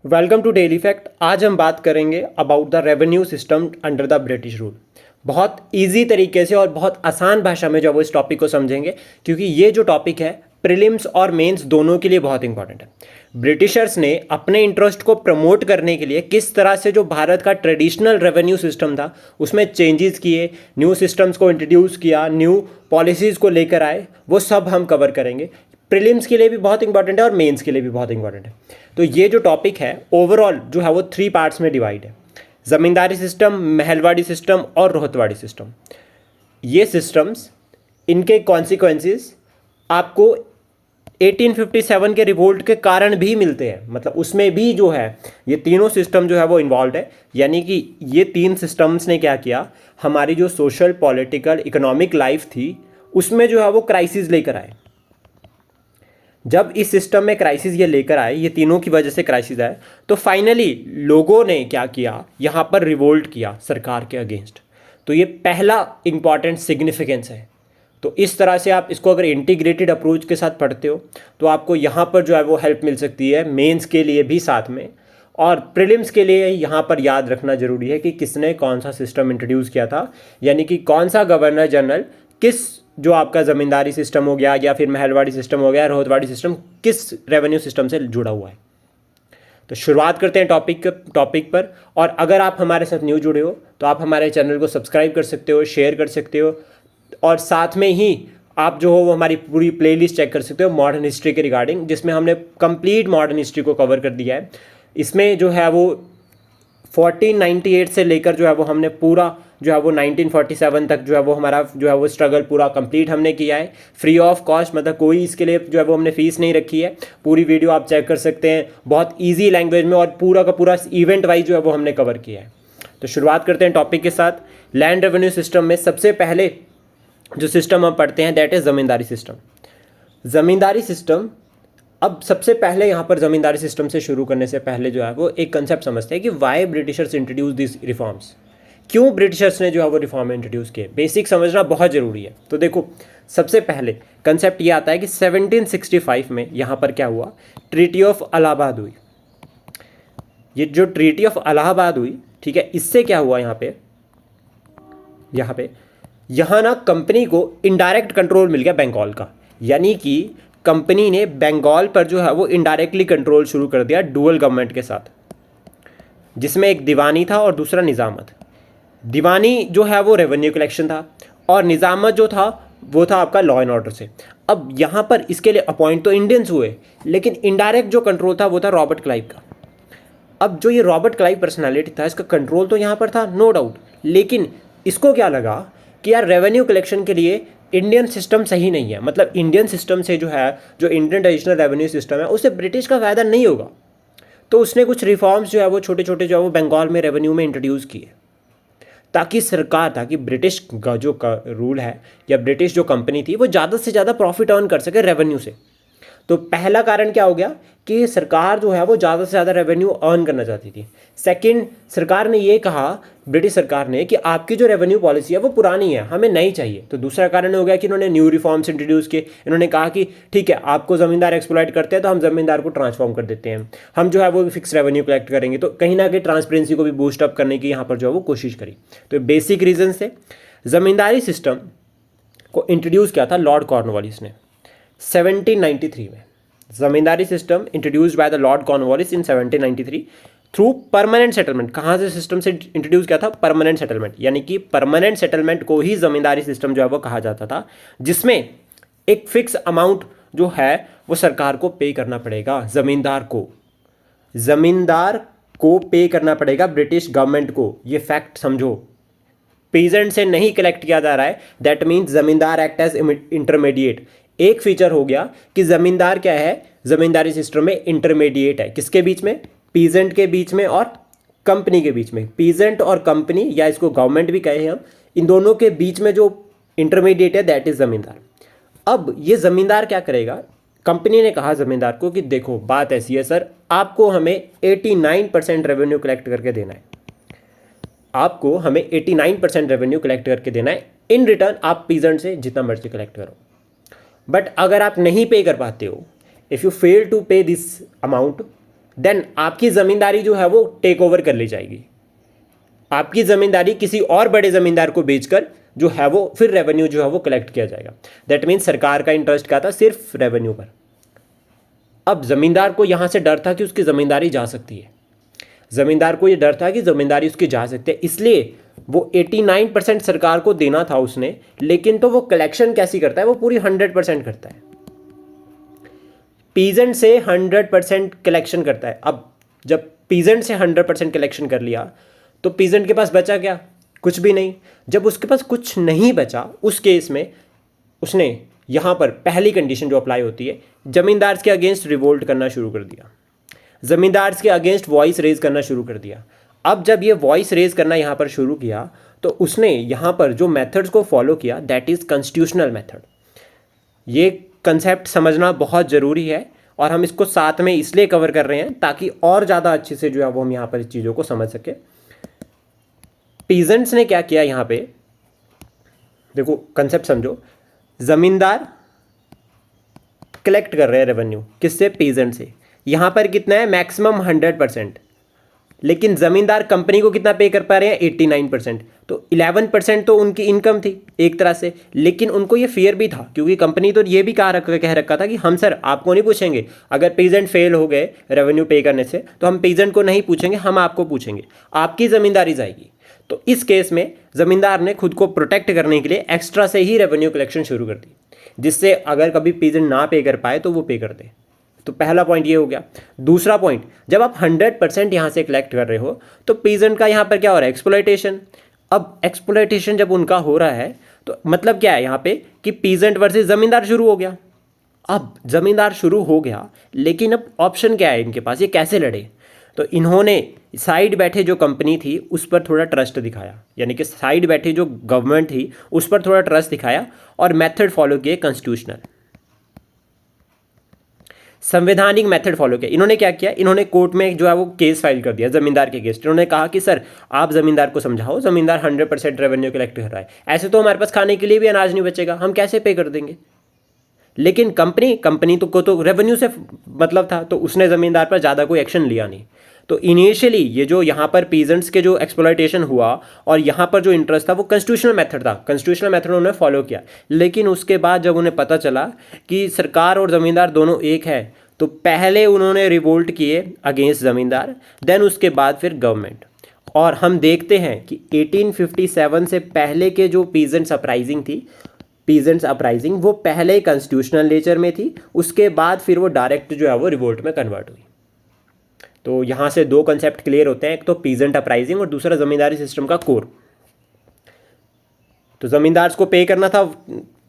Welcome to daily fact. आज हम बात करेंगे about the revenue system under the British rule. बहुत इजी तरीके से और बहुत आसान भाषा में जब वो इस टॉपिक को समझेंगे, क्योंकि ये जो टॉपिक है प्रीलिम्स और मेंस दोनों के लिए बहुत इंपॉर्टेंट है। ब्रिटिशर्स ने अपने इंटरेस्ट को प्रमोट करने के लिए किस तरह से जो भारत का ट्रेडिशनल रेवेन्यू सिस्टम था उसमें चेंजेस किए, न्यू सिस्टम्स को इंट्रोड्यूस किया, न्यू पॉलिसीज़ को लेकर आए, वो सब हम कवर करेंगे। प्रीलिम्स के लिए भी बहुत इंपॉर्टेंट है और मेंस के लिए भी बहुत इंपॉर्टेंट है। तो ये जो टॉपिक है ओवरऑल जो है वो 3 पार्ट्स में डिवाइड है। ज़मींदारी सिस्टम, महलवाड़ी सिस्टम और रोहतवाड़ी सिस्टम। ये सिस्टम्स, इनके कॉन्सिक्वेंसेस आपको 1857 के रिवोल्ट के कारण भी मिलते हैं। मतलब उसमें भी जो है ये तीनों सिस्टम जो है वो इन्वॉल्व है। यानी कि ये 3 सिस्टम्स ने क्या किया, हमारी जो सोशल, पॉलिटिकल, इकोनॉमिक लाइफ थी उसमें जो है वो क्राइसिस लेकर आए। जब इस सिस्टम में क्राइसिस ये लेकर आए, ये तीनों की वजह से क्राइसिस आए, तो फाइनली लोगों ने क्या किया, यहाँ पर रिवोल्ट किया सरकार के अगेंस्ट। तो ये पहला इंपॉर्टेंट सिग्निफिकेंस है। तो इस तरह से आप इसको अगर इंटीग्रेटेड अप्रोच के साथ पढ़ते हो तो आपको यहाँ पर जो है वो हेल्प मिल सकती है मेंस के लिए भी साथ में। और प्रीलिम्स के लिए यहाँ पर याद रखना जरूरी है कि किसने कौन सा सिस्टम इंट्रोड्यूस किया था, यानी कि कौन सा गवर्नर जनरल किस, जो आपका ज़मींदारी सिस्टम हो गया या फिर महलवाड़ी सिस्टम हो गया, रोहतवाड़ी सिस्टम, किस रेवेन्यू सिस्टम से जुड़ा हुआ है। तो शुरुआत करते हैं टॉपिक पर। और अगर आप हमारे साथ न्यू जुड़े हो तो आप हमारे चैनल को सब्सक्राइब कर सकते हो, शेयर कर सकते हो, और साथ में ही आप जो हो वो हमारी पूरी प्लेलिस्ट चेक कर सकते हो मॉडर्न हिस्ट्री के रिगार्डिंग, जिसमें हमने कंप्लीट मॉडर्न हिस्ट्री को कवर कर दिया है। इसमें जो है वो 1498 से लेकर जो है वो हमने पूरा जो है वो 1947 तक जो है वो हमारा जो है वो स्ट्रगल पूरा कंप्लीट हमने किया है फ्री ऑफ कॉस्ट। मतलब कोई इसके लिए जो है वो हमने फीस नहीं रखी है। पूरी वीडियो आप चेक कर सकते हैं बहुत ईजी लैंग्वेज में, और पूरा का पूरा इवेंट वाइज जो है वो हमने कवर किया है। तो शुरुआत करते हैं टॉपिक के साथ। लैंड रेवेन्यू सिस्टम में सबसे पहले जो सिस्टम हम पढ़ते हैं दैट इज़ ज़मींदारी सिस्टम। ज़मींदारी सिस्टम, अब सबसे पहले यहाँ पर ज़मींदारी सिस्टम से शुरू करने से पहले जो है वो एक कंसेप्ट समझते हैं कि why Britishers introduce this reforms. क्यों ब्रिटिशर्स ने जो है वो रिफॉर्म इंट्रोड्यूस किए, बेसिक समझना बहुत ज़रूरी है। तो देखो, सबसे पहले कंसेप्ट ये आता है कि 1765 में यहाँ पर क्या हुआ, ट्रीटी ऑफ इलाहाबाद हुई। ये जो ट्रीटी ऑफ इलाहाबाद हुई, ठीक है, इससे क्या हुआ, यहाँ ना कंपनी को इनडायरेक्ट कंट्रोल मिल गया बंगाल का। यानी कि कंपनी ने बंगाल पर जो है वो इनडायरेक्टली कंट्रोल शुरू कर दिया डुअल गवर्नमेंट के साथ, जिसमें एक दीवानी था और दूसरा निज़ामत। दीवानी जो है वो रेवेन्यू कलेक्शन था और निज़ामत जो था वो था आपका लॉ एंड ऑर्डर से। अब यहाँ पर इसके लिए अपॉइंट तो इंडियंस हुए, लेकिन इनडायरेक्ट जो कंट्रोल था वो था रॉबर्ट क्लाइव का। अब जो ये रॉबर्ट क्लाइव पर्सनालिटी था, इसका कंट्रोल तो यहाँ पर था नो डाउट, लेकिन इसको क्या लगा कि यार रेवेन्यू कलेक्शन के लिए इंडियन सिस्टम सही नहीं है। मतलब इंडियन सिस्टम से जो है, जो इंडियन ट्रेडिशनल रेवेन्यू सिस्टम है, उससे ब्रिटिश का फ़ायदा नहीं होगा। तो उसने कुछ रिफॉर्म्स जो है वो छोटे छोटे जो है वो बंगाल में रेवेन्यू में इंट्रोड्यूस किए, ताकि ब्रिटिश का जो रूल है या ब्रिटिश जो कंपनी थी वो ज़्यादा से ज़्यादा प्रॉफिट अर्न कर सके रेवेन्यू से। तो पहला कारण क्या हो गया कि सरकार जो है वो ज़्यादा से ज़्यादा रेवेन्यू अर्न करना चाहती थी। सेकंड, सरकार ने ये कहा, ब्रिटिश सरकार ने, कि आपकी जो रेवेन्यू पॉलिसी है वो पुरानी है, हमें नई चाहिए। तो दूसरा कारण हो गया कि इन्होंने न्यू रिफॉर्म्स इंट्रोड्यूस किए। इन्होंने कहा कि ठीक है, आपको ज़मींदार एक्सप्लॉइट करते हैं तो हम ज़मींदार को ट्रांसफॉर्म कर देते हैं, हम जो है वो फिक्स रेवेन्यू कलेक्ट करेंगे। तो कहीं ना कहीं ट्रांसपेरेंसी को भी बूस्ट अप करने की यहाँ पर जो है वो कोशिश करी। तो बेसिक रीजन से ज़मींदारी सिस्टम को इंट्रोड्यूस किया था लॉर्ड कॉर्नवालिस ने 1793 में। Zamindari system introduced by the Lord Cornwallis in 1793 through permanent settlement. कहाँ से सिस्टम से इंट्रोड्यूस किया था, परमानेंट सेटलमेंट। यानी कि परमानेंट सेटलमेंट को ही ज़मींदारी सिस्टम जो है वो कहा जाता था, जिसमें एक फिक्स अमाउंट जो है वो सरकार को पे करना पड़ेगा, ज़मींदार को पे करना पड़ेगा ब्रिटिश गवर्नमेंट को। ये फैक्ट समझो, पीजेंट से नहीं कलेक्ट किया जा रहा है। दैट मीन्स ज़मींदार एक्ट एज इंटरमीडिएट। एक फीचर हो गया कि ज़मींदार क्या है, ज़मींदारी सिस्टम में इंटरमीडिएट है। किसके बीच में, पीजेंट के बीच में और कंपनी के बीच में। पीजेंट और कंपनी, या इसको गवर्नमेंट भी कहे हम, इन दोनों के बीच में जो इंटरमीडिएट है दैट इज़ ज़मींदार। अब ये ज़मींदार क्या करेगा, कंपनी ने कहा ज़मींदार को कि देखो बात ऐसी है सर, आपको हमें 89% रेवेन्यू कलेक्ट करके देना है, आपको हमें 89% रेवेन्यू कलेक्ट करके देना है। इन रिटर्न आप पीजेंट से जितना मर्जी कलेक्ट करो, बट अगर आप नहीं पे कर पाते हो, इफ़ यू फेल टू पे दिस अमाउंट, देन आपकी ज़मींदारी जो है वो टेक ओवर कर ली जाएगी। आपकी ज़मींदारी किसी और बड़े ज़मींदार को बेचकर जो है वो फिर रेवेन्यू जो है वो कलेक्ट किया जाएगा। दैट मीन्स सरकार का इंटरेस्ट क्या था, सिर्फ रेवेन्यू पर। अब ज़मींदार को यहाँ से डर था कि उसकी ज़मींदारी जा सकती है, ज़मींदार को ये डर था कि ज़मींदारी उसकी जा सकती है, इसलिए वो 89% सरकार को देना था उसने, लेकिन तो वो कलेक्शन कैसी करता है, वो पूरी 100% करता है, पीजेंट से 100% कलेक्शन करता है। अब जब पीजेंट से 100% कलेक्शन कर लिया तो पीजेंट के पास बचा क्या, कुछ भी नहीं। जब उसके पास कुछ नहीं बचा, उस केस में उसने यहाँ पर पहली कंडीशन जो अप्लाई होती है, ज़मींदार के अगेंस्ट रिवोल्ट करना शुरू कर दिया, ज़मींदार के अगेंस्ट वॉइस रेज करना शुरू कर दिया। अब जब ये वॉइस रेज करना यहाँ पर शुरू किया तो उसने यहाँ पर जो मेथड्स को फॉलो किया, दैट इज़ कॉन्स्टिट्यूशनल मेथड। ये कंसेप्ट समझना बहुत ज़रूरी है और हम इसको साथ में इसलिए कवर कर रहे हैं ताकि और ज़्यादा अच्छे से जो है वो हम यहाँ पर इस चीज़ों को समझ सके। पीजेंट्स ने क्या किया, यहाँ पे देखो कंसेप्ट समझो, ज़मींदार कलेक्ट कर रहे हैं रेवेन्यू किससे, पीजेंट से। यहाँ पर कितना है, मैक्सिमम 100%, लेकिन ज़मींदार कंपनी को कितना पे कर पा रहे हैं, 89%। तो 11% तो उनकी इनकम थी एक तरह से, लेकिन उनको ये फियर भी था क्योंकि कंपनी तो ये भी कह रखा था कि हम सर आपको नहीं पूछेंगे, अगर पीजेंट फेल हो गए रेवेन्यू पे करने से तो हम पीजेंट को नहीं पूछेंगे, हम आपको पूछेंगे, आपकी ज़मींदारी जाएगी। तो इस केस में ज़मींदार ने खुद को प्रोटेक्ट करने के लिए एक्स्ट्रा से ही रेवेन्यू कलेक्शन शुरू कर दी, जिससे अगर कभी पीजेंट ना पे कर पाए तो वो पे कर दे। तो पहला पॉइंट ये हो गया। दूसरा पॉइंट, जब आप 100% यहाँ से कलेक्ट कर रहे हो तो पीजेंट का यहाँ पर क्या हो रहा है, एक्सप्लॉयटेशन। अब एक्सप्लॉयटेशन जब उनका हो रहा है तो मतलब क्या है यहाँ पे कि पीजेंट वर्सेस ज़मींदार शुरू हो गया। अब ज़मींदार शुरू हो गया, लेकिन अब ऑप्शन क्या है इनके पास, ये कैसे लड़े। तो इन्होंने साइड बैठे जो कंपनी थी उस पर थोड़ा ट्रस्ट दिखाया, यानी कि साइड बैठे जो गवर्नमेंट थी उस पर थोड़ा ट्रस्ट दिखाया और मेथड फॉलो किए, कॉन्स्टिट्यूशनल संवैधानिक मेथड फॉलो किया। इन्होंने क्या किया, इन्होंने कोर्ट में जो है वो केस फाइल कर दिया ज़मींदार के अगेंस्ट। इन्होंने कहा कि सर आप ज़मींदार को समझाओ, ज़मींदार 100% रेवेन्यू कलेक्ट कर रहा है, ऐसे तो हमारे पास खाने के लिए भी अनाज नहीं बचेगा, हम कैसे पे कर देंगे। लेकिन कंपनी तो को तो रेवेन्यू से मतलब था, तो उसने ज़मींदार पर ज़्यादा कोई एक्शन लिया नहीं। तो इनिशियली ये जो यहाँ पर पीजेंट्स के जो एक्सप्लॉयटेशन हुआ और यहाँ पर जो इंटरेस्ट था वो कॉन्स्टिट्यूशनल मेथड था, कॉन्स्टिट्यूशनल मेथड उन्होंने फॉलो किया। लेकिन उसके बाद जब उन्हें पता चला कि सरकार और ज़मींदार दोनों एक है, तो पहले उन्होंने रिवोल्ट किए अगेंस्ट ज़मींदार, देन उसके बाद फिर गवर्नमेंट। और हम देखते हैं कि 1857 से पहले के जो पीजेंट्स अपराइजिंग थी, पीजेंट्स अपराइजिंग वो पहले कॉन्स्टिट्यूशनल नेचर में थी, उसके बाद फिर वो डायरेक्ट जो है वो रिवोल्ट में कन्वर्ट हुई। तो यहाँ से दो कंसेप्ट क्लियर होते हैं, एक तो पीजेंट अपराइजिंग और दूसरा ज़मींदारी सिस्टम का कोर। तो ज़मींदार्स को पे करना था,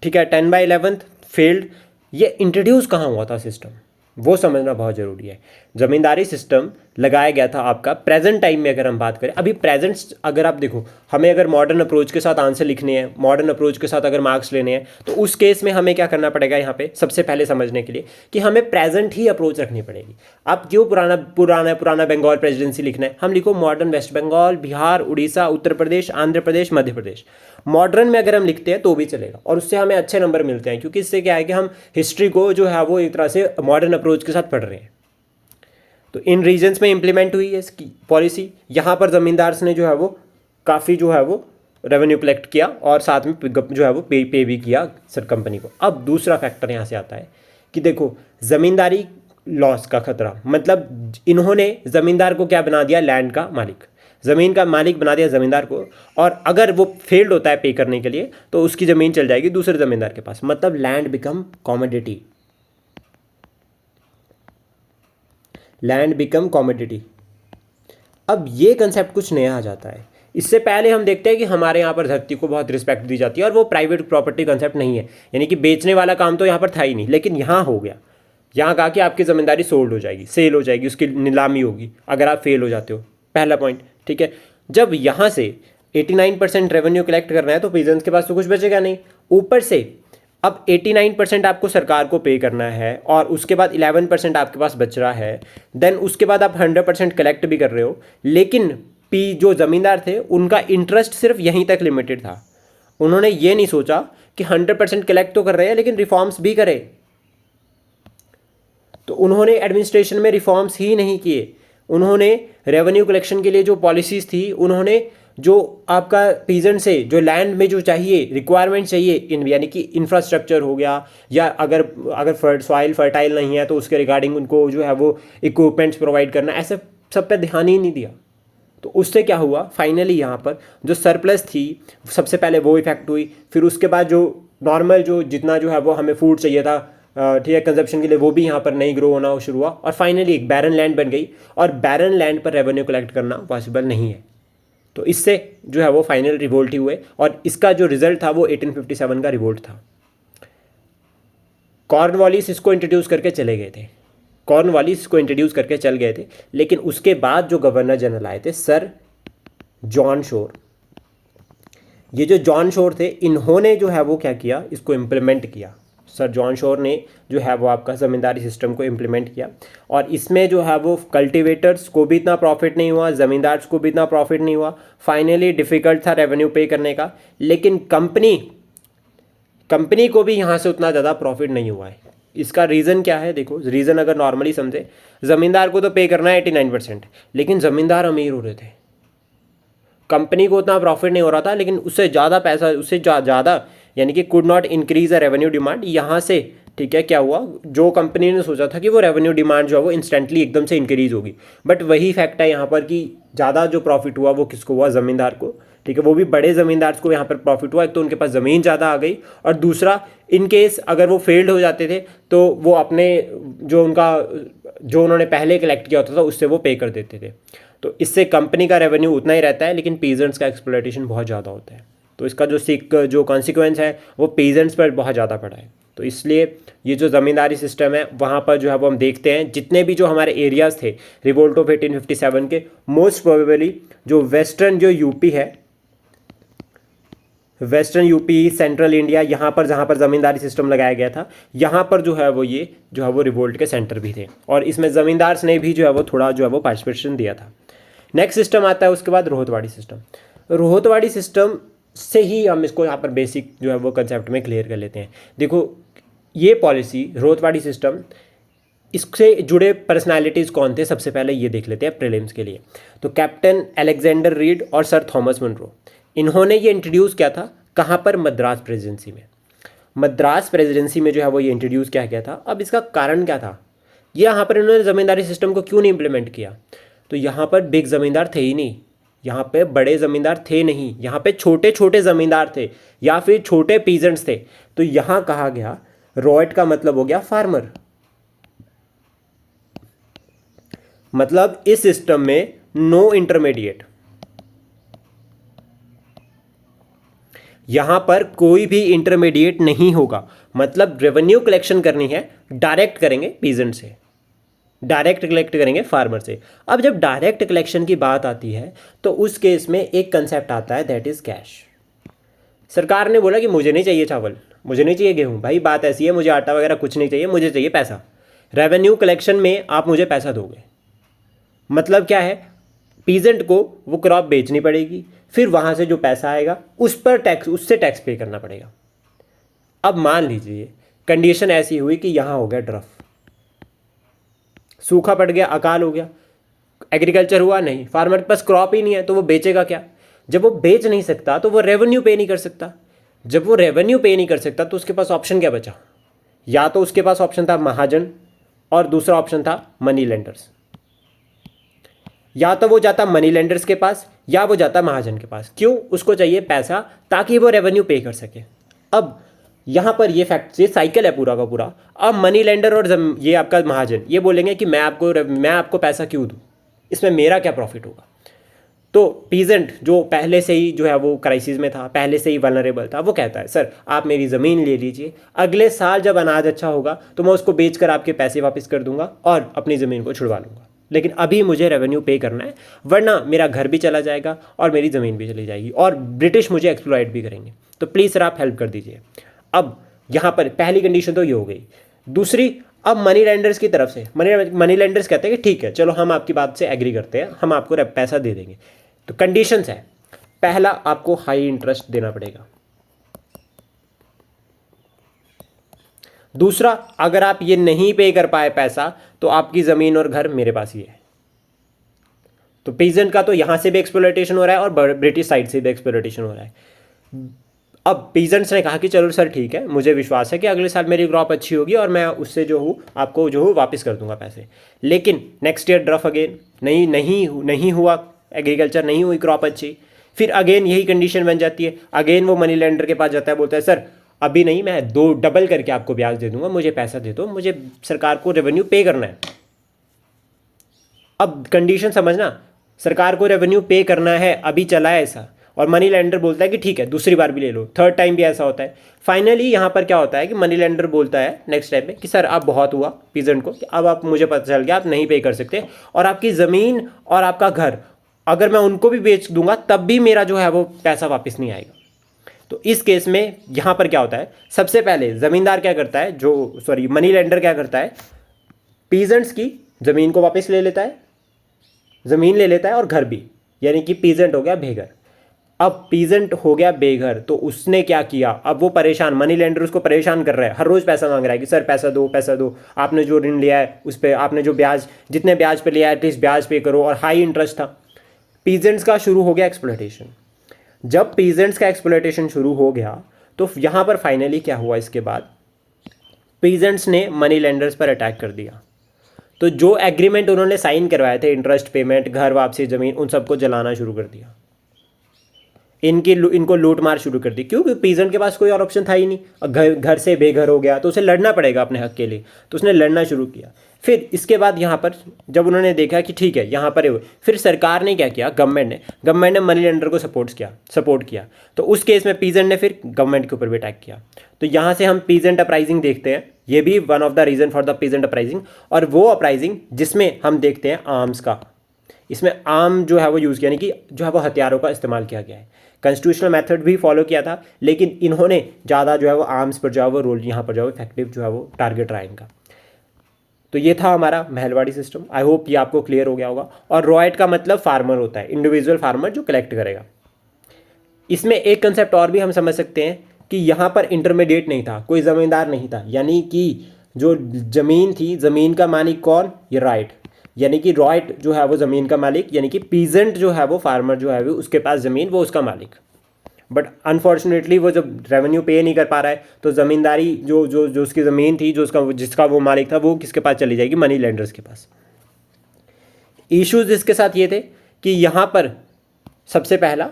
ठीक है, 10/11 फेल्ड। ये इंट्रोड्यूस कहाँ हुआ था सिस्टम, वो समझना बहुत ज़रूरी है। ज़मींदारी सिस्टम लगाया गया था आपका प्रेजेंट टाइम में। अगर हम बात करें अभी प्रेजेंट, अगर आप देखो, हमें अगर मॉडर्न अप्रोच के साथ आंसर लिखने हैं, मॉडर्न अप्रोच के साथ अगर मार्क्स लेने हैं, तो उस केस में हमें क्या करना पड़ेगा यहाँ पे सबसे पहले समझने के लिए कि हमें प्रेजेंट ही अप्रोच रखनी पड़ेगी। आप क्यों पुराना बंगाल प्रेसिडेंसी लिखना है, हम लिखो modern waste Bengal, Bihar, Orissa, Uttar Pradesh, Andhra Pradesh, Madhya Pradesh. Modern में अगर हम लिखते हैं तो भी चलेगा और उससे हमें अच्छे नंबर मिलते हैं, क्योंकि इससे क्या है कि हम हिस्ट्री को जो है वो एक तरह से मॉडर्न अप्रोच के साथ पढ़ रहे हैं। तो इन रीजन्स में इंप्लीमेंट हुई है इसकी पॉलिसी। यहाँ पर ज़मींदार्स ने जो है वो काफ़ी जो है वो रेवेन्यू कलेक्ट किया और साथ में जो है वो पे भी किया सर कंपनी को। अब दूसरा फैक्टर यहाँ से आता है कि देखो ज़मींदारी लॉस का खतरा, मतलब इन्होंने ज़मींदार को क्या बना दिया, लैंड का मालिक, ज़मीन का मालिक बना दिया ज़मींदार को। और अगर वो फेल्ड होता है पे करने के लिए तो उसकी ज़मीन चल जाएगी दूसरे ज़मींदार के पास, मतलब land become commodity, land become commodity. अब ये कंसेप्ट कुछ नया आ जाता है। इससे पहले हम देखते हैं कि हमारे यहाँ पर धरती को बहुत रिस्पेक्ट दी जाती है और वो प्राइवेट प्रॉपर्टी कंसेप्ट नहीं है, यानी कि बेचने वाला काम तो यहाँ पर था ही नहीं। लेकिन यहाँ हो गया, यहाँ कहा कि आपकी ज़मींदारी सोल्ड हो जाएगी, सेल हो जाएगी, उसकी नीलामी होगी अगर आप फेल हो जाते हो। पहला पॉइंट, ठीक है। जब यहाँ से 89% रेवेन्यू कलेक्ट करना है तो पीजेंट्स के पास तो कुछ बचेगा नहीं, ऊपर से अब 89% आपको सरकार को पे करना है और उसके बाद 11% आपके पास बच रहा है। देन उसके बाद आप 100% कलेक्ट भी कर रहे हो, लेकिन जो ज़मींदार थे उनका इंटरेस्ट सिर्फ यहीं तक लिमिटेड था। उन्होंने ये नहीं सोचा कि 100% कलेक्ट तो कर रहे हैं लेकिन रिफॉर्म्स भी करें। तो तो उन्होंने एडमिनिस्ट्रेशन में रिफॉर्म्स ही नहीं किए। उन्होंने रेवेन्यू कलेक्शन के लिए जो पॉलिसीज़ थी, उन्होंने जो आपका पीजेंट से जो लैंड में जो चाहिए रिक्वायरमेंट चाहिए यानी कि इंफ्रास्ट्रक्चर हो गया, या अगर सॉइल फर्टाइल नहीं है तो उसके रिगार्डिंग उनको जो है वो इक्विपमेंट्स प्रोवाइड करना, ऐसे सब पे ध्यान ही नहीं दिया। तो उससे क्या हुआ, फाइनली यहाँ पर जो सरप्लस थी सबसे पहले वो इफेक्ट हुई, फिर उसके बाद जो नॉर्मल जो जितना जो है वो हमें फूड चाहिए था ठीक है कंजप्शन के लिए, वो भी यहाँ पर नहीं ग्रो होना शुरू हुआ, और फाइनली एक बैरन लैंड बन गई, और बैरन लैंड पर रेवेन्यू कलेक्ट करना पॉसिबल नहीं है। तो इससे जो है वो फाइनल रिवोल्ट ही हुए, और इसका जो रिजल्ट था वो 1857 का रिवोल्ट था। कॉर्नवालिस इसको इंट्रोड्यूस करके चले गए थे, कॉर्नवालिस इसको इंट्रोड्यूस करके चल गए थे, लेकिन उसके बाद जो गवर्नर जनरल आए थे सर जॉन शोर, ये जो जॉन शोर थे, इन्होंने जो है वो क्या किया, इसको इम्प्लीमेंट किया। सर जॉन शोर ने जो है वो आपका ज़मींदारी सिस्टम को इम्प्लीमेंट किया, और इसमें जो है वो कल्टीवेटर्स को भी इतना प्रॉफिट नहीं हुआ, ज़मींदार्स को भी इतना प्रॉफिट नहीं हुआ। फाइनली डिफ़िकल्ट था रेवेन्यू पे करने का, लेकिन कंपनी को भी यहाँ से उतना ज़्यादा प्रॉफिट नहीं हुआ है। इसका रीज़न क्या है, देखो रीज़न अगर नॉर्मली समझे, ज़मींदार को तो पे करना है 89%, लेकिन ज़मींदार अमीर हो रहे थे, कंपनी को उतना प्रॉफिट नहीं हो रहा था, लेकिन उससे ज़्यादा पैसा, उससे ज़्यादा यानी कि could not increase the revenue demand. यहाँ से ठीक है क्या हुआ, जो कंपनी ने सोचा था कि वो रेवेन्यू डिमांड जो है वो इंस्टेंटली एकदम से इंक्रीज होगी, बट वही फैक्ट है यहाँ पर कि ज़्यादा जो प्रॉफिट हुआ वो किसको हुआ, ज़मींदार को। ठीक है, वो भी बड़े ज़मींदार को यहाँ पर प्रॉफिट हुआ। एक तो उनके पास ज़मीन ज़्यादा आ गई, और दूसरा इन केस अगर वो फेल्ड हो जाते थे तो वो अपने जो उन्होंने पहले कलेक्ट किया होता था उससे वो पे कर देते थे। तो इससे कंपनी का रेवेन्यू उतना ही रहता है, लेकिन पीजेंट्स का एक्सप्लॉयटेशन बहुत ज़्यादा होता है। तो इसका जो कॉन्सिक्वेंस है वो पीजेंट्स पर बहुत ज़्यादा पड़ा है। तो इसलिए ये जो ज़मींदारी सिस्टम है वहाँ पर जो है वो हम देखते हैं, जितने भी जो हमारे एरियाज़ थे रिवोल्ट ऑफ 1857 के, मोस्ट प्रोबेबली जो वेस्टर्न जो यूपी है, वेस्टर्न यूपी, सेंट्रल इंडिया, यहाँ पर जहाँ पर ज़मींदारी सिस्टम लगाया गया था, यहाँ पर जो है वो ये जो है वो रिवोल्ट के सेंटर भी थे, और इसमें ज़मींदार्स ने भी जो है वो थोड़ा जो है वो पार्टिसिपेशन दिया था। नेक्स्ट सिस्टम आता है उसके बाद रोहतवाड़ी सिस्टम। रोहतवाड़ी सिस्टम से ही हम इसको यहाँ पर बेसिक जो है वो कंसेप्ट में क्लियर कर लेते हैं। देखो ये पॉलिसी रोहतवाड़ी सिस्टम, इससे जुड़े पर्सनालिटीज़ कौन थे, सबसे पहले ये देख लेते हैं प्रीलिम्स के लिए। तो कैप्टन अलेक्जेंडर रीड और सर थॉमस मुनरो, इन्होंने ये इंट्रोड्यूस किया था कहाँ पर, मद्रास प्रेसिडेंसी में। मद्रास प्रेसिडेंसी में जो है वो ये इंट्रोड्यूस किया गया था। अब इसका कारण क्या था, ये यहाँ पर इन्होंने ज़मींदारी सिस्टम को क्यों नहीं इम्प्लीमेंट किया, तो यहाँ पर बिग ज़मींदार थे ही नहीं, यहाँ पे बड़े ज़मींदार थे नहीं, यहाँ पे छोटे छोटे ज़मींदार थे या फिर छोटे पीजेंट्स थे। तो यहाँ कहा गया रॉयट का मतलब हो गया फार्मर, मतलब इस सिस्टम में नो इंटरमीडिएट, यहां पर कोई भी इंटरमीडिएट नहीं होगा। मतलब रेवेन्यू कलेक्शन करनी है डायरेक्ट करेंगे पीजेंट से, डायरेक्ट कलेक्ट करेंगे फार्मर से। अब जब डायरेक्ट कलेक्शन की बात आती है तो उस केस में एक कंसेप्ट आता है, दैट इज कैश। सरकार ने बोला कि मुझे नहीं चाहिए चावल, मुझे नहीं चाहिए गेहूं, भाई बात ऐसी है, मुझे आटा वगैरह कुछ नहीं चाहिए, मुझे चाहिए पैसा। रेवेन्यू कलेक्शन में आप मुझे पैसा दोगे, मतलब क्या है, पीजेंट को वो क्रॉप बेचनी पड़ेगी, फिर वहाँ से जो पैसा आएगा उस पर टैक्स, उससे टैक्स पे करना पड़ेगा। अब मान लीजिए कंडीशन ऐसी हुई कि यहाँ हो गया ड्रफ, सूखा पड़ गया, अकाल हो गया, एग्रीकल्चर हुआ नहीं, फार्मर के पास क्रॉप ही नहीं है, तो वो बेचेगा क्या। जब वो बेच नहीं सकता तो वो रेवेन्यू पे नहीं कर सकता, जब वो रेवेन्यू पे नहीं कर सकता तो उसके पास ऑप्शन क्या बचा, या तो उसके पास ऑप्शन था महाजन और दूसरा ऑप्शन था मनी लेंडर्स। या तो वो जाता मनी लेंडर्स के पास या वो जाता महाजन के पास। क्यों, उसको चाहिए पैसा ताकि वो रेवेन्यू पे कर सके। अब यहाँ पर ये फैक्ट, ये साइकिल है पूरा का पूरा। अब मनी लेंडर और ये आपका महाजन ये बोलेंगे कि मैं आपको पैसा क्यों दूँ, इसमें मेरा क्या प्रॉफिट होगा। तो पीजेंट जो पहले से ही जो है वो क्राइसिस में था, पहले से ही वल्नरेबल था, वो कहता है सर आप मेरी ज़मीन ले लीजिए, अगले साल जब अनाज अच्छा होगा तो मैं उसको बेचकर आपके पैसे वापस कर दूंगा और अपनी ज़मीन को छुड़वा लूँगा, लेकिन अभी मुझे रेवेन्यू पे करना है, वरना मेरा घर भी चला जाएगा और मेरी ज़मीन भी चली जाएगी और ब्रिटिश मुझे एक्सप्लॉइट भी करेंगे, तो प्लीज़ सर आप हेल्प कर दीजिए। अब यहाँ पर पहली कंडीशन तो ये हो गई। दूसरी, अब मनी लेंडर्स की तरफ से मनी लेंडर्स कहते हैं कि ठीक है चलो हम आपकी बात से एग्री करते हैं, हम आपको पैसा दे देंगे। तो कंडीशंस है, पहला आपको हाई इंटरेस्ट देना पड़ेगा, दूसरा, अगर आप ये नहीं पे कर पाए पैसा, तो आपकी ज़मीन और घर मेरे पास ही है। तो पीजेंट का तो यहाँ से भी एक्सप्लॉयटेशन हो रहा है और ब्रिटिश साइड से भी एक्सप्लॉयटेशन हो रहा है। अब पीजेंट्स ने कहा कि चलो सर ठीक है, मुझे विश्वास है कि अगले साल मेरी क्रॉप अच्छी होगी और मैं उससे जो हूँ आपको जो हूँ वापस कर दूंगा पैसे। लेकिन नेक्स्ट ईयर ड्रफ अगेन, नहीं हुआ, एग्रीकल्चर नहीं हुई क्रॉप अच्छी, फिर अगेन यही कंडीशन बन जाती है। अगेन वो मनी लेंडर के पास जाता है, बोलता है सर अभी नहीं, मैं डबल करके आपको ब्याज दे दूंगा, मुझे पैसा दे दो, मुझे सरकार को रेवेन्यू पे करना है। अब कंडीशन समझना, सरकार को रेवेन्यू पे करना है, अभी चला है ऐसा, और मनी लेंडर बोलता है कि ठीक है दूसरी बार भी ले लो, थर्ड टाइम भी ऐसा होता है। फाइनली यहाँ पर क्या होता है कि मनी लेंडर बोलता है नेक्स्ट टाइम में कि सर अब बहुत हुआ पीजेंट को, कि अब आप, मुझे पता चल गया आप नहीं पे कर सकते, और आपकी ज़मीन और आपका घर अगर मैं उनको भी बेच दूंगा तब भी मेरा जो है वो पैसा वापस नहीं आएगा। तो इस केस में यहाँ पर क्या होता है, सबसे पहले ज़मींदार क्या करता है, मनी लेंडर क्या करता है, पीजेंट्स की ज़मीन को वापस ले लेता है, ज़मीन ले लेता है और घर भी, यानी कि पीजेंट हो गया बेघर। अब पीजेंट हो गया बेघर तो उसने क्या किया, अब वो परेशान, मनी लेंडर उसको परेशान कर रहा है, हर रोज़ पैसा मांग रहा है कि सर पैसा दो पैसा दो, आपने जो ऋण लिया है उस पर आपने जो ब्याज, जितने ब्याज पे लिया है एटलीस्ट ब्याज पे करो, और हाई इंटरेस्ट था। पीजेंट्स का शुरू हो गया एक्सप्लॉयटेशन। जब पीजेंट्स का एक्सप्लॉयटेशन शुरू हो गया तो यहाँ पर फाइनली क्या हुआ, इसके बाद पीजेंट्स ने मनी लेंडर्स पर अटैक कर दिया। तो जो एग्रीमेंट उन्होंने साइन करवाए थे, इंटरेस्ट पेमेंट, घर वापसी, ज़मीन, उन सबको जलाना शुरू कर दिया, इनको लूट मार शुरू कर दी। क्योंकि पीजेंट के पास कोई और ऑप्शन था ही नहीं, और घर से बेघर हो गया तो उसे लड़ना पड़ेगा अपने हक के लिए, तो उसने लड़ना शुरू किया। फिर इसके बाद यहाँ पर जब उन्होंने देखा कि ठीक है यहाँ पर फिर सरकार ने क्या किया, गवर्नमेंट ने मनी लेंडर को सपोर्ट किया। तो उस केस में पीजेंट ने फिर गवर्नमेंट के ऊपर भी अटैक किया। तो यहाँ से हम पीजेंट अपराइजिंग देखते हैं, ये भी one of the reason for the peasant uprising, और वो अपराइजिंग जिसमें हम देखते हैं आर्म्स का, इसमें आर्म जो है वो यूज़ किया, यानी कि जो है वो हथियारों का इस्तेमाल किया गया है। कॉन्स्टिट्यूशनल मेथड भी फॉलो किया था, लेकिन इन्होंने ज़्यादा जो है वो आर्म्स पर जो है वो रोल यहाँ पर जो है इफेक्टिव जो है वो टारगेट रहा इनका। तो ये था हमारा महलवाड़ी सिस्टम। आई होप ये आपको क्लियर हो गया होगा। और रॉयट का मतलब फार्मर होता है, इंडिविजुअल फार्मर जो कलेक्ट करेगा। इसमें एक कंसेप्ट और भी हम समझ सकते हैं कि यहाँ पर इंटरमीडिएट नहीं था, कोई ज़मींदार नहीं था, यानी कि जो ज़मीन थी, ज़मीन का मालिक कौन, ये राइट, यानी कि रॉयट जो है वो ज़मीन का मालिक, यानी कि पीजेंट जो है वो फार्मर जो है वो उसके पास ज़मीन, वो उसका मालिक। बट अनफॉर्चुनेटली वो जब रेवेन्यू पे नहीं कर पा रहा है तो ज़मींदारी जो उसकी ज़मीन थी, जिसका वो मालिक था, वो किसके पास चली जाएगी, मनी लेंडर्स के पास। इश्यूज इसके साथ ये थे कि यहाँ पर सबसे पहला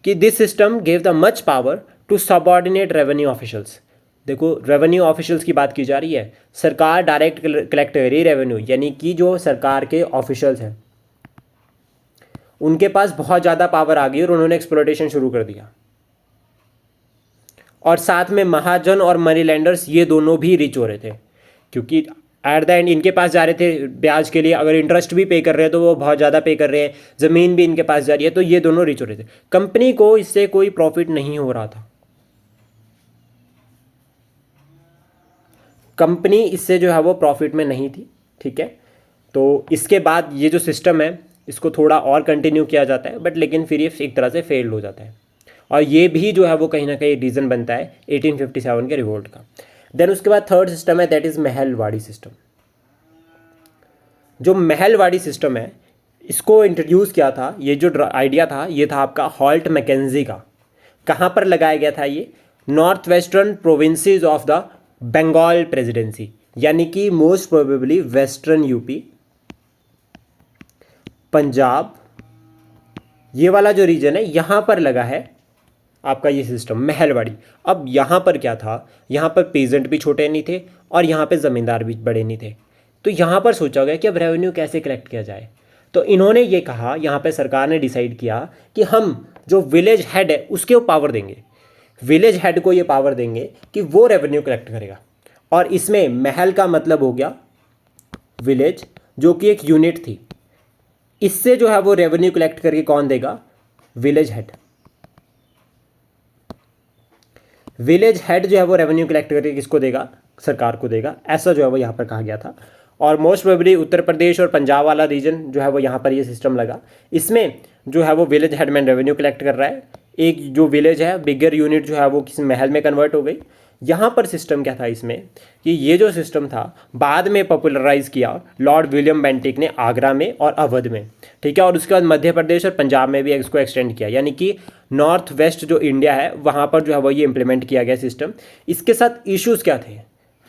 कि this system gave the much power to subordinate revenue officials. देखो रेवेन्यू ऑफिशियल्स की बात की जा रही है, सरकार डायरेक्ट कलेक्ट कर रही है रेवेन्यू, यानी कि जो सरकार के ऑफिशियल्स हैं उनके पास बहुत ज़्यादा पावर आ गई और उन्होंने एक्सप्लॉयटेशन शुरू कर दिया। और साथ में महाजन और मनी लेंडर्स ये दोनों भी रिच हो रहे थे, क्योंकि एट द एंड इनके पास जा रहे थे ब्याज के लिए, अगर इंटरेस्ट भी पे कर रहे हैं तो वो बहुत ज़्यादा पे कर रहे हैं, ज़मीन भी इनके पास जा रही है, तो ये दोनों रिच हो रहे थे। कंपनी को इससे कोई प्रॉफिट नहीं हो रहा था, कंपनी इससे जो है वो प्रॉफिट में नहीं थी, ठीक है। तो इसके बाद ये जो सिस्टम है इसको थोड़ा और कंटिन्यू किया जाता है, बट लेकिन फिर ये एक तरह से फेल्ड हो जाता है, और ये भी जो है वो कहीं ना कहीं रीज़न बनता है 1857 के रिवोल्ट का। देन उसके बाद थर्ड सिस्टम है, दैट इज़ महलवाड़ी सिस्टम। जो महलवाड़ी सिस्टम है इसको इंट्रोड्यूस किया था, ये जो आइडिया था ये था आपका हॉल्ट मैकेंजी का। कहाँ पर लगाया गया था ये, north western provinces of the Bengal presidency, यानी कि most probably western UP, Punjab, ये वाला जो रीजन है यहाँ पर लगा है आपका ये सिस्टम महलवाड़ी। अब यहाँ पर क्या था, यहाँ पर पेजेंट भी छोटे नहीं थे और यहाँ पे ज़मींदार भी बड़े नहीं थे। तो यहाँ पर सोचा गया कि अब रेवेन्यू कैसे कलेक्ट किया जाए। तो इन्होंने ये कहा, यहाँ पे सरकार ने डिसाइड किया कि हम जो विलेज हेड है उसके पावर देंगे, विलेज हेड को ये पावर देंगे कि वो रेवेन्यू कलेक्ट करेगा। और इसमें महल का मतलब हो गया विलेज, जो कि एक यूनिट थी। इससे जो है वो रेवेन्यू कलेक्ट करके कौन देगा, विलेज हेड। विलेज हेड जो है वो रेवेन्यू कलेक्ट करके किसको देगा, सरकार को देगा, ऐसा जो है वो यहाँ पर कहा गया था। और मोस्ट प्रोबेबली उत्तर प्रदेश और पंजाब वाला रीजन जो है वो यहाँ पर ये सिस्टम लगा। इसमें जो है वो विलेज हेडमैन रेवेन्यू कलेक्ट कर रहा है, एक जो विलेज है बिगर यूनिट जो है वो किसी महल में कन्वर्ट हो गई, यहाँ पर सिस्टम क्या था इसमें कि ये जो सिस्टम था बाद में पॉपुलराइज किया लॉर्ड विलियम बेंटिक ने आगरा में और अवध में, ठीक है, और उसके बाद मध्य प्रदेश और पंजाब में भी इसको एक्सटेंड किया, यानी कि नॉर्थ वेस्ट जो इंडिया है वहाँ पर जो है वो ये इम्प्लीमेंट किया गया सिस्टम। इसके साथ इश्यूज़ क्या थे?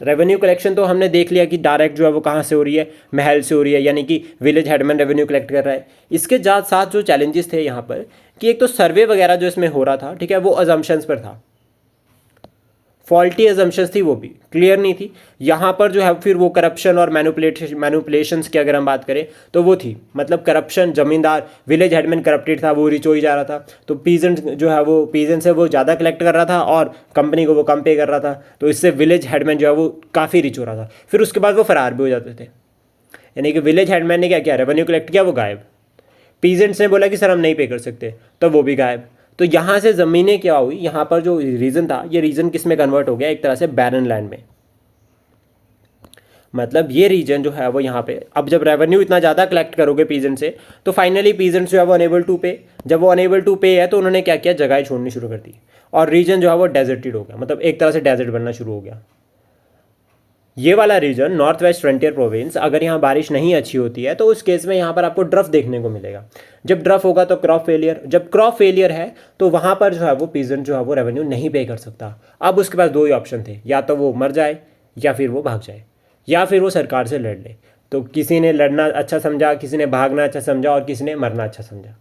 रेवेन्यू कलेक्शन तो हमने देख लिया कि डायरेक्ट जो है वो कहाँ से हो रही है, महल से हो रही है, यानी कि विलेज हेडमैन रेवेन्यू कलेक्ट कर रहा है। इसके साथ जो चैलेंजेस थे यहाँ पर कि एक तो सर्वे वगैरह जो इसमें हो रहा था, ठीक है, वो अजम्पशंस पर था, फॉल्टी अजम्पशंस थी, वो भी क्लियर नहीं थी। यहाँ पर जो है फिर वो करप्शन और मैनुपुलेशंस की अगर हम बात करें तो वो थी, मतलब करप्शन, जमींदार विलेज हेडमैन करप्टेड था, वो रिच हो ही जा रहा था, तो पीजेंट जो है वो पीजेंट से वो ज़्यादा कलेक्ट कर रहा था और कंपनी को वो कम पे कर रहा था, तो इससे विलेज हेडमैन जो है वो काफ़ी रिच हो रहा था। फिर उसके बाद वो फरार भी हो जाते थे, यानी कि विलेज हेडमैन ने क्या किया, रेवेन्यू कलेक्ट किया, वो गायब। पीजेंट्स ने बोला कि सर हम नहीं पे कर सकते, तो वो भी गायब। तो यहाँ से ज़मीनें क्या हुई, यहाँ पर जो रीजन था ये रीजन किस में कन्वर्ट हो गया, एक तरह से बैरन लैंड में। मतलब ये रीजन जो है वो यहाँ पे, अब जब रेवेन्यू इतना ज़्यादा कलेक्ट करोगे पीजेंट से तो फाइनली पीजेंट्स जो है वो अनेबल टू पे, जब वो अनेबल टू पे है तो उन्होंने क्या किया, जगह छोड़नी शुरू कर दी और रीजन जो है वो डेजर्टेड हो गया, मतलब एक तरह से डेजर्ट बनना शुरू हो गया। ये वाला region north west frontier province, अगर यहाँ बारिश नहीं अच्छी होती है तो उस केस में यहाँ पर आपको ड्रफ देखने को मिलेगा। जब ड्रफ होगा तो क्रॉप फेलियर, जब क्रॉप फेलियर है तो वहाँ पर जो है वो पीजेंट जो है वो रेवेन्यू नहीं पे कर सकता। अब उसके पास दो ही ऑप्शन थे, या तो वो मर जाए या फिर वो भाग जाए या फिर वो सरकार से लड़ ले। तो किसी ने लड़ना अच्छा समझा, किसी ने भागना अच्छा समझा और किसी ने मरना अच्छा समझा।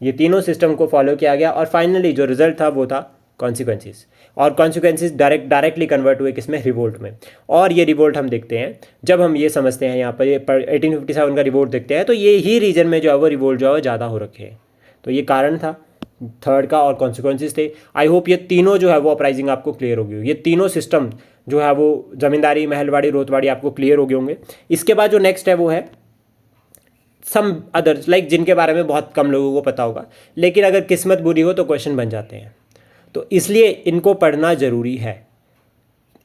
ये तीनों सिस्टम को फॉलो किया गया और फाइनली जो रिजल्ट था वो था कॉन्सिक्वेंसेस, और कॉन्सिक्वेंसेस डायरेक्टली कन्वर्ट हुए किसमें, रिवोल्ट में। और ये रिवोल्ट हम देखते हैं जब हम ये समझते हैं, यहाँ पर ये 1857 का रिवोल्ट देखते हैं तो ये ही रीजन में जो है वो रिवोल्ट जो है ज़्यादा हो रखे हैं। तो ये कारण था थर्ड का और कॉन्सिक्वेंसेस थे। आई होप ये तीनों जो है वो अपराइजिंग आपको क्लियर हो गई, ये तीनों सिस्टम जो है वो जमींदारी, महलवाड़ी, रोतवाड़ी आपको क्लियर हो गए होंगे। इसके बाद जो नेक्स्ट है वो है सम अदर्स, लाइक जिनके बारे में बहुत कम लोगों को पता होगा, लेकिन अगर किस्मत बुरी हो तो क्वेश्चन बन जाते हैं, तो इसलिए इनको पढ़ना ज़रूरी है।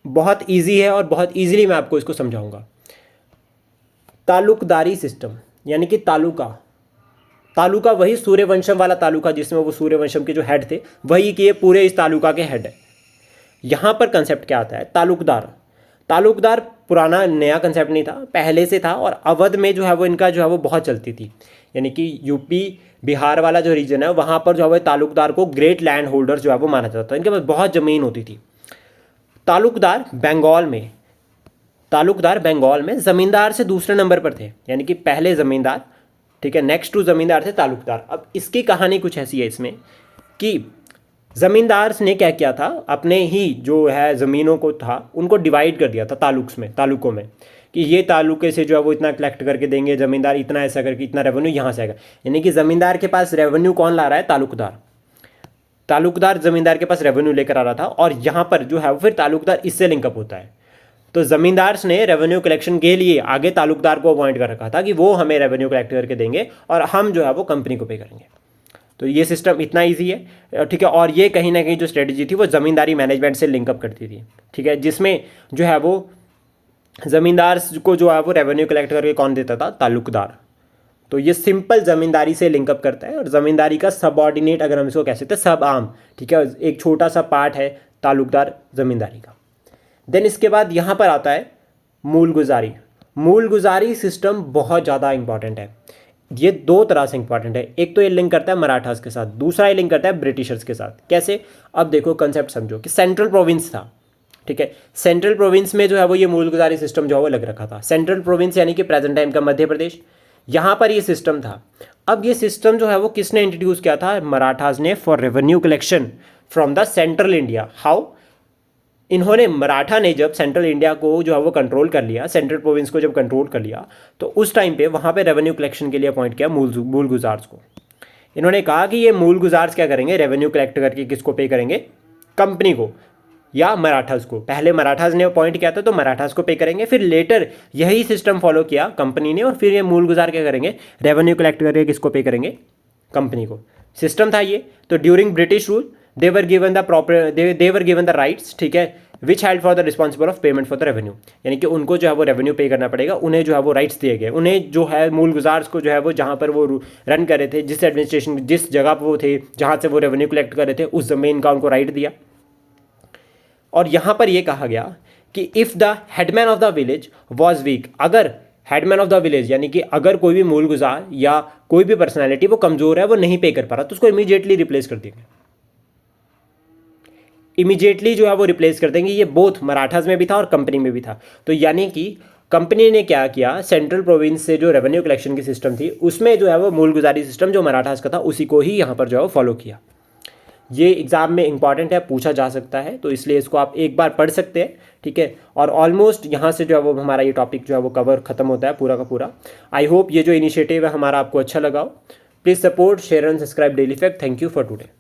बहुत इजी है और बहुत इजीली मैं आपको इसको समझाऊंगा। तालुकदारी सिस्टम, यानी कि तालुका वही सूर्यवंशम वाला तालुका जिसमें वो सूर्यवंशम के जो हेड थे वही कि ये पूरे इस तालुका के हेड है। यहाँ पर कंसेप्ट क्या आता है, तालुकदार पुराना नया कंसेप्ट नहीं था, पहले से था, और अवध में जो है वो इनका जो है वो बहुत चलती थी, यानी कि यूपी बिहार वाला जो रीजन है वहाँ पर जो है वो तालुकदार को ग्रेट लैंड होल्डर जो है वो माना जाता था, इनके पास बहुत ज़मीन होती थी। तालुकदार बंगाल में ज़मींदार से दूसरे नंबर पर थे, यानी कि पहले ज़मींदार, ठीक है, नेक्स्ट टू ज़मींदार थे तालुकदार। अब इसकी कहानी कुछ ऐसी है इसमें कि ज़मींदार ने क्या किया था, अपने ही जो है ज़मीनों को था उनको डिवाइड कर दिया था तालुकों में, कि ये तालुके से जो है वो इतना कलेक्ट करके देंगे, ज़मींदार इतना ऐसा करके इतना रेवेन्यू यहाँ से आएगा। यानी कि ज़मींदार के पास रेवेन्यू कौन ला रहा है, तालुकदार ज़मींदार के पास रेवेन्यू लेकर आ रहा था, और यहाँ पर जो है फिर तालुकदार इससे लिंकअप होता है। तो ज़मींदार ने रेवेन्यू कलेक्शन के लिए आगे तालुकदार को अपॉइंट कर रखा था कि वो हमें रेवेन्यू कलेक्ट करके देंगे और हम जो है वो कंपनी को पे करेंगे। तो ये सिस्टम इतना ईजी है, ठीक है, और ये कहीं ना कहीं जो स्ट्रेटजी थी वो ज़मींदारी मैनेजमेंट से लिंकअप करती थी, ठीक है, जिसमें जो है वो ज़मींदार को जो है वो रेवेन्यू कलेक्ट करके कौन देता था, तालुकदार। तो ये सिंपल ज़मींदारी से लिंकअप करता है, और ज़मींदारी का सबऑर्डिनेट अगर हम इसको कह सकते हैं, सब आम, ठीक है, एक छोटा सा पार्ट है तालुकदार ज़मींदारी का। देन इसके बाद यहाँ पर आता है मूल गुजारी सिस्टम बहुत ज़्यादा इंपॉर्टेंट है। ये दो तरह से इंपॉर्टेंट है, एक तो ये लिंक करता है मराठास के साथ, दूसरा ये लिंक करता है ब्रिटिशर्स के साथ। कैसे, अब देखो कंसेप्ट समझो कि सेंट्रल प्रोविंस था, ठीक है, सेंट्रल प्रोविंस में जो है वो ये मूल गुजारी सिस्टम जो है वो लग रखा था। सेंट्रल प्रोविंस यानी कि प्रेजेंट टाइम का मध्य प्रदेश, यहाँ पर ये सिस्टम था। अब ये सिस्टम जो है वो किसने इंट्रोड्यूस किया था, मराठास ने, for revenue collection from the central India. How, इन्होंने, मराठा ने जब सेंट्रल इंडिया को जो है वो कंट्रोल कर लिया, सेंट्रल प्रोविंस को जब कंट्रोल कर लिया, तो उस टाइम पे वहाँ पे रेवेन्यू कलेक्शन के लिए अपॉइंट किया मूल गुजार्स को। इन्होंने कहा कि ये मूल गुजार्स क्या करेंगे, रेवेन्यू कलेक्ट करके किसको पे करेंगे, कंपनी को या मराठास को। पहले मराठास ने अपॉइंट किया था तो मराठास को पे करेंगे, फिर लेटर यही सिस्टम फॉलो किया कंपनी ने, और फिर ये मूल गुजार क्या करेंगे, रेवेन्यू कलेक्ट करके किसको पे करेंगे, कंपनी को। सिस्टम था ये। तो during British rule they were given the rights, ठीक है, which held for the responsible of payment for the revenue, यानी कि उनको जो है वो रेवेन्यू पे करना पड़ेगा, उन्हें जो है वो राइट्स दिए गए, उन्हें जो है मूल गुजार्स को जो है वो जहाँ पर वो रन कर रहे थे, जिस एडमिनिस्ट्रेशन जिस जगह पर वो थे जहाँ से वो रेवेन्यू कलेक्ट कर रहे थे, उस ज़मीन का उनको राइट दिया। और यहाँ पर ये कहा गया कि if the headman of the village was weak, अगर हेडमैन ऑफ द विलेज यानी कि अगर कोई भी मूलगुजार या कोई भी पर्सनैलिटी वो कमज़ोर है, वो नहीं पे कर पा रहा, तो उसको इमीडिएटली रिप्लेस कर देंगे। इमीडिएटली जो है वो रिप्लेस कर देंगे। ये बोथ मराठास में भी था और कंपनी में भी था। तो यानी कि कंपनी ने क्या किया, सेंट्रल प्रोविंस से जो रेवेन्यू कलेक्शन की सिस्टम थी उसमें जो है वो मूलगुजारी सिस्टम जो मराठास का था उसी को ही यहाँ पर जो है वो फॉलो किया। ये एग्ज़ाम में इंपॉर्टेंट है, पूछा जा सकता है, तो इसलिए इसको आप एक बार पढ़ सकते हैं, ठीक है। और ऑलमोस्ट यहाँ से जो है वो हमारा ये टॉपिक जो है वो कवर खत्म होता है पूरा का पूरा। आई होप ये जो इनिशिएटिव है हमारा आपको अच्छा लगा हो। Please support, share and subscribe daily fact. Thank you for today.